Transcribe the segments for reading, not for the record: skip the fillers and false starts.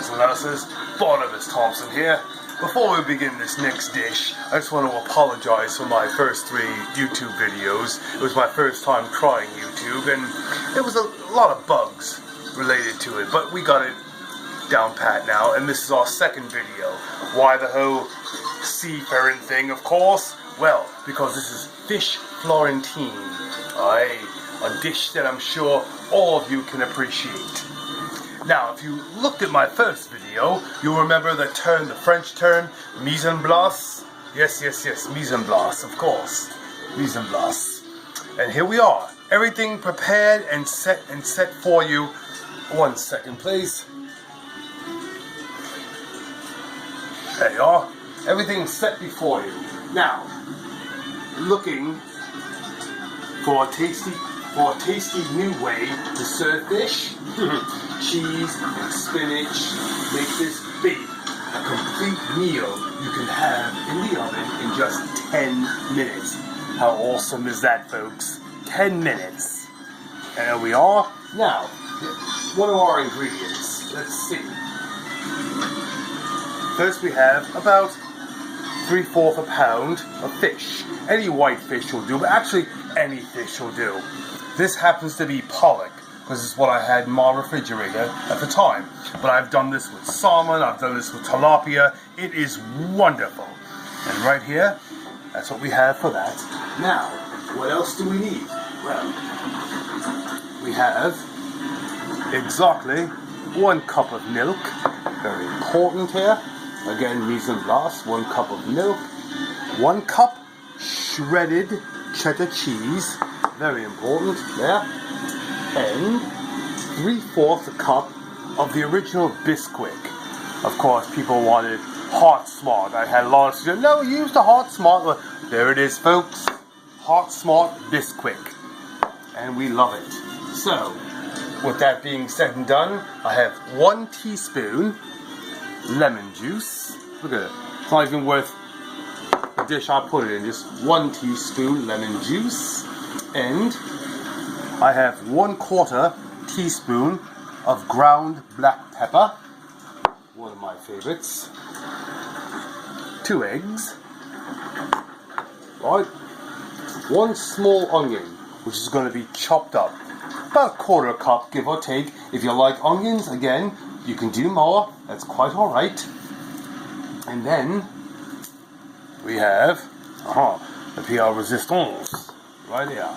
brothers and lasses, Barnabas Thompson here. Before we begin this next dish, I just want to apologize for my first 3 YouTube videos. It was my first time trying YouTube, and there was a lot of bugs related to it, but we got it down pat now, and this is our second video. Why the whole seafaring thing, of course? Well, because this is fish Florentine. Aye, a dish that I'm sure all of you can appreciate. Now, if you looked at my first video, you'll remember the French term, mise en place. Yes, mise en place, of course. Mise en place. And here we are. Everything prepared and set for you. 1 second, please. There you are. Everything set before you. Now, looking for a tasty new way to serve fish. Cheese and spinach make this big, a complete meal you can have in the oven in just 10 minutes. How awesome is that, folks? 10 minutes. And there we are. Now, what are our ingredients? Let's see. First we have about 3/4 pound of fish. Any white fish will do, but actually any fish will do. This happens to be pollock, because it's what I had in my refrigerator at the time. But I've done this with salmon, I've done this with tilapia. It is wonderful. And right here, that's what we have for that. Now, what else do we need? Well, we have exactly 1 cup of milk. Very important here. Again, mise en place, 1 cup of milk. 1 cup shredded cheddar cheese. Very important there. And 3/4 cup of the original Bisquick. Of course, people wanted Hot Smart. I had a lot of students, no, use the Hot Smart. Well, there it is, folks. Hot Smart Bisquick. And we love it. So, with that being said and done, I have 1 teaspoon lemon juice. Look at it. It's not even worth the dish I put it in. Just 1 teaspoon lemon juice. And I have 1/4 teaspoon of ground black pepper, one of my favorites. 2 eggs. Right. 1 small onion, which is going to be chopped up. About 1/4 cup, give or take. If you like onions, again, you can do more. That's quite alright. And then we have the PR Resistance. Right here.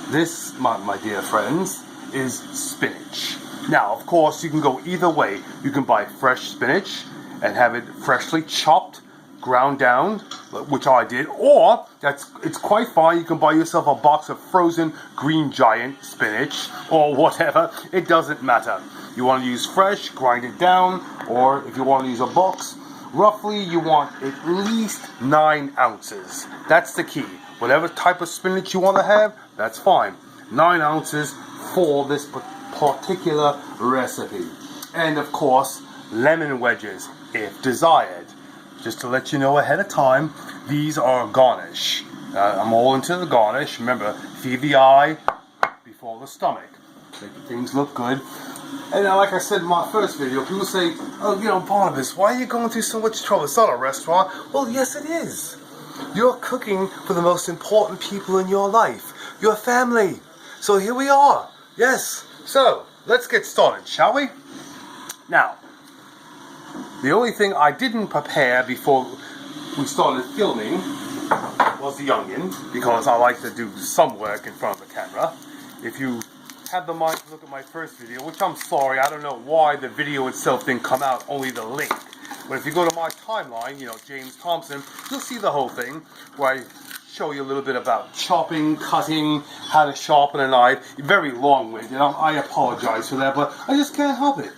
This, my dear friends, is spinach. Now, of course, you can go either way. You can buy fresh spinach and have it freshly chopped, ground down, which I did, or it's quite fine. You can buy yourself a box of frozen green giant spinach or whatever. It doesn't matter. You want to use fresh, grind it down, or if you want to use a box, roughly you want at least 9 ounces. That's the key. Whatever type of spinach you want to have, that's fine. 9 ounces for this particular recipe. And of course, lemon wedges, if desired. Just to let you know ahead of time, these are garnish. I'm all into the garnish. Remember, feed the eye before the stomach. Make things look good. And like I said in my first video, people say, oh, Barnabas, why are you going through so much trouble? It's not a restaurant. Well, yes, it is. You're cooking for the most important people in your life, your family. So here we are. Yes. So, let's get started, shall we? Now, the only thing I didn't prepare before we started filming was the onion, because I like to do some work in front of the camera. If you have the mind to look at my first video, which I'm sorry, I don't know why the video itself didn't come out, only the link. But if you go to my timeline, James Thompson, you'll see the whole thing, where I show you a little bit about chopping, cutting, how to sharpen a knife. Very long-winded, I apologize for that, but I just can't help it.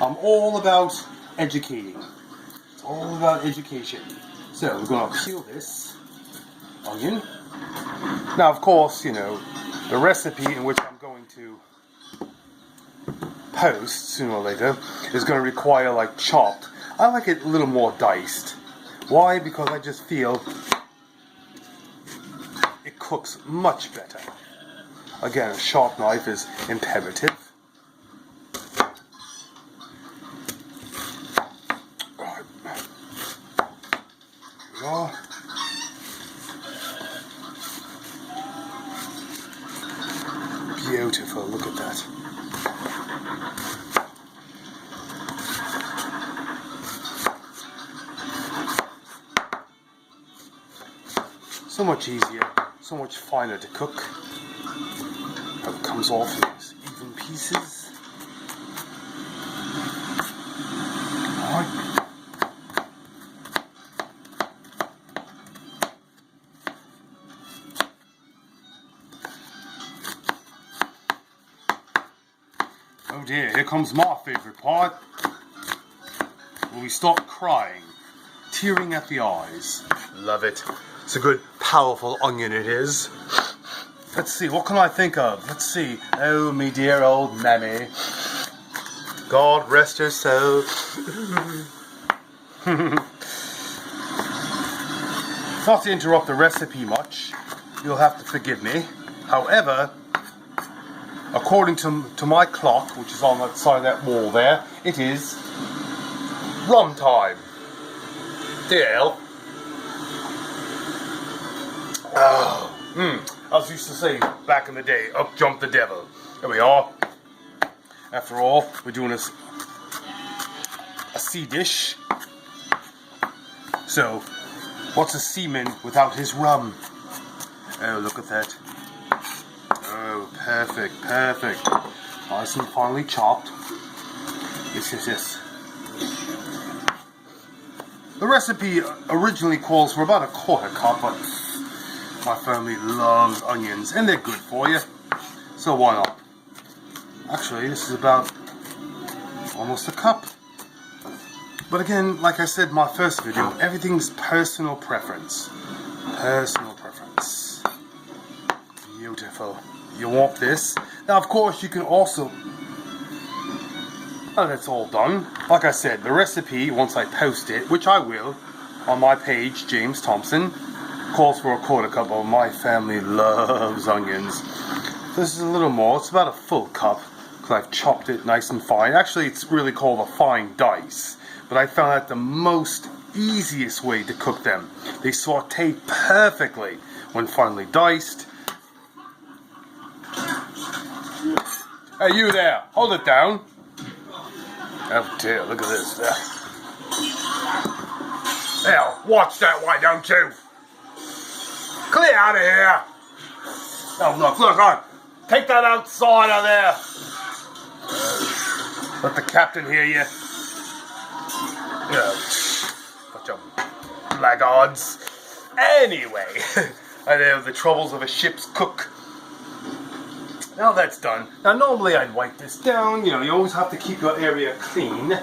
I'm all about educating. It's all about education. So, we're going to peel this onion. Now, of course, the recipe in which I'm going to post, sooner or later, is going to require, chopped. I like it a little more diced. Why? Because I just feel it cooks much better. Again, a sharp knife is imperative. So much easier, so much finer to cook. How it comes off in these even pieces. Alright. Oh dear, here comes my favorite part. When we start crying, tearing at the eyes. Love it. It's a good, powerful onion it is. Let's see, what can I think of? Let's see. Oh, me dear old mammy. God rest her soul. Not to interrupt the recipe much, you'll have to forgive me. However, according to my clock, which is on that side of that wall there, it is rum time. Dear hell. As I used to say back in the day, up jumped the devil. There we are. After all, we're doing a sea dish. So, what's a seaman without his rum? Oh, look at that. Oh, perfect, perfect. Nice and finely chopped. Yes. The recipe originally calls for about a quarter cup, but my family loves onions, and they're good for you. So why not? Actually, this is about almost a cup. But again, like I said in my first video, everything's personal preference. Personal preference. Beautiful. You want this. Now, of course, you can also... Now that's all done. Like I said, the recipe, once I post it, which I will, on my page, James Thompson, calls for a quarter cup. Of my family loves onions. This is a little more. It's about a full cup, because I've chopped it nice and fine. Actually, it's really called a fine dice. But I found out the most easiest way to cook them. They saute perfectly when finely diced. Hey, you there, hold it down. Oh dear, look at this. Now, watch that, why don't you? Clear out of here. Oh, look, take that outside of there. Let the captain hear you. Bunch of blackguards. Anyway, I know the troubles of a ship's cook. Now that's done. Now normally I'd wipe this down, you always have to keep your area clean.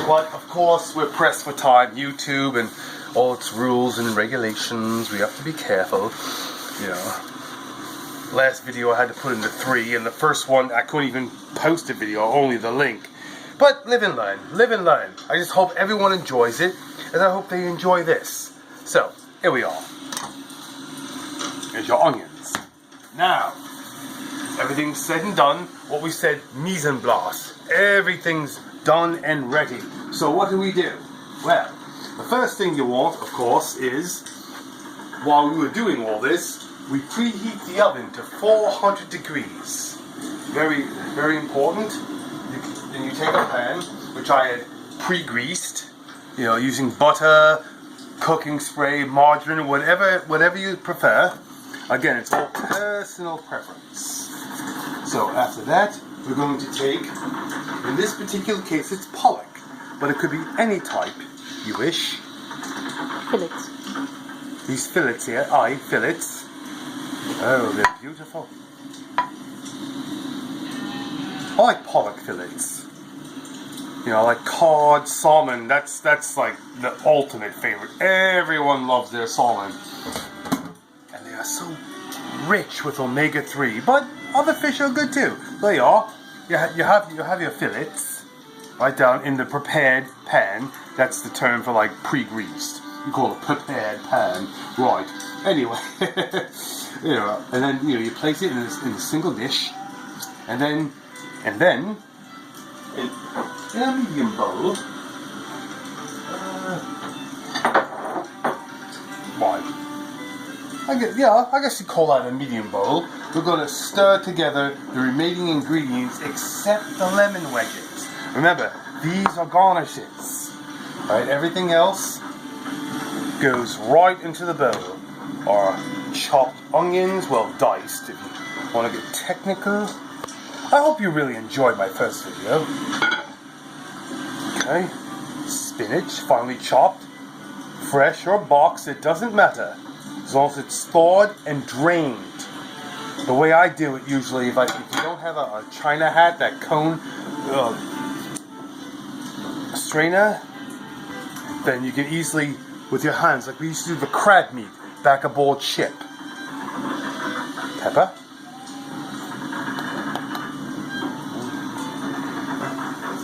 But of course we're pressed for time, YouTube and all its rules and regulations, we have to be careful. Last video I had to put into 3, and the first one I couldn't even post a video, only the link. But live and learn, live and learn. I just hope everyone enjoys it, and I hope they enjoy this. So, here we are. Here's your onions. Now, everything's said and done. What we said, mise en place. Everything's done and ready. So what do? Well, the first thing you want, of course, is, while we were doing all this, we preheat the oven to 400 degrees. Very, very important. Then you take a pan, which I had pre-greased, using butter, cooking spray, margarine, whatever you prefer. Again, it's all personal preference. So after that, we're going to take, in this particular case, it's pollock, but it could be any type you wish. Fillets. These fillets here, fillets. Oh, they're beautiful. I like pollock fillets. Like cod, salmon, that's like the ultimate favorite. Everyone loves their salmon. And they are so rich with omega-3, but other fish are good too. There you are. You have your fillets right down in the prepared pan. That's the term for like pre-greased. You call it prepared pan, right? Anyway, and then you place it in a single dish, and then in a medium bowl. I guess you call that a medium bowl. We're going to stir together the remaining ingredients except the lemon wedges. Remember, these are garnishes. Right? Everything else goes right into the bowl. our chopped onions, well, diced if you want to get technical. I hope you really enjoyed my first video. Okay, spinach, finely chopped, fresh or boxed, it doesn't matter, as long as it's thawed and drained. The way I do it usually, if you don't have a China hat, that cone strainer, then you can easily, with your hands, like we used to do the crab meat back aboard ship. Pepper.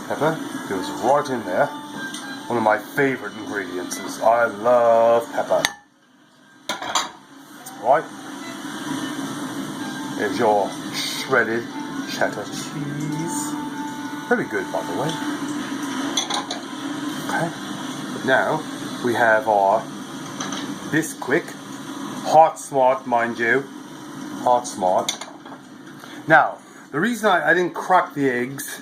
Pepper goes right in there. One of my favorite ingredients is I love pepper. Right. There's your shredded cheddar cheese. Very good, by the way. Okay. Now we have our Bisquick, Hot Smart, mind you, Hot Smart. Now, the reason I didn't crack the eggs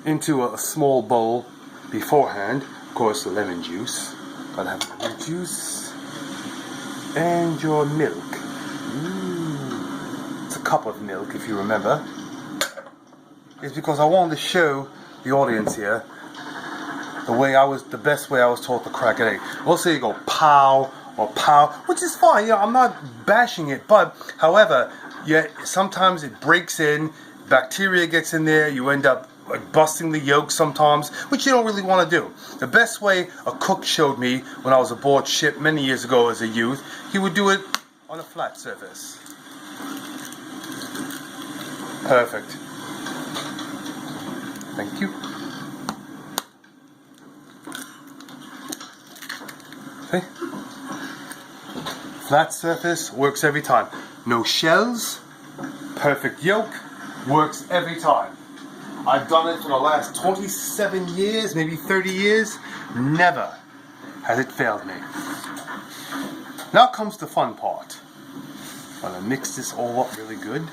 into a small bowl beforehand, of course, the lemon juice. Gotta have lemon juice and your milk. It's a cup of milk, if you remember. It's because I wanted to show the audience here the best way I was taught to crack an egg. Also, you go pow or pow, which is fine. You know, I'm not bashing it, but however, sometimes it breaks in, bacteria gets in there, you end up like busting the yolk sometimes, which you don't really want to do. The best way a cook showed me when I was aboard ship many years ago as a youth, he would do it on a flat surface. Perfect. Thank you. Okay. Flat surface works every time. No shells, perfect yolk, works every time. I've done it for the last 27 years, maybe 30 years. Never has it failed me. Now comes the fun part. I'm going to mix this all up really good.